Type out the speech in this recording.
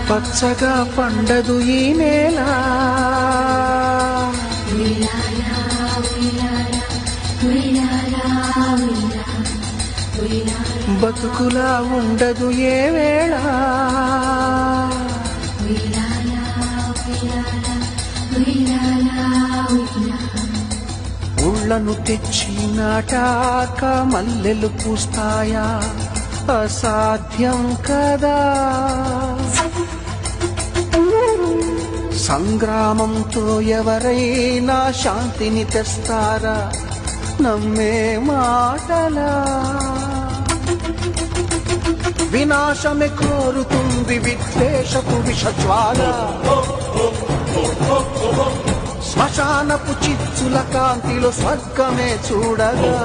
పచ్చగా పండదు ఈ నేల, బతుకులా ఉండదు ఏ వేళ. ఉళ్ళను తెచ్చి నాటాక మల్లెలు పూస్తాయా, అసాధ్యం కదా. సంగ్రామంతో ఎవరైనా శాంతిని తెస్తారా, నమ్మే మాటలా. వినాశమే కోరుతుంది విద్వేషపు విషజ్వాల, శ్మశానపు చిచ్చుల కాంతిలో స్వర్గమే చూడగా.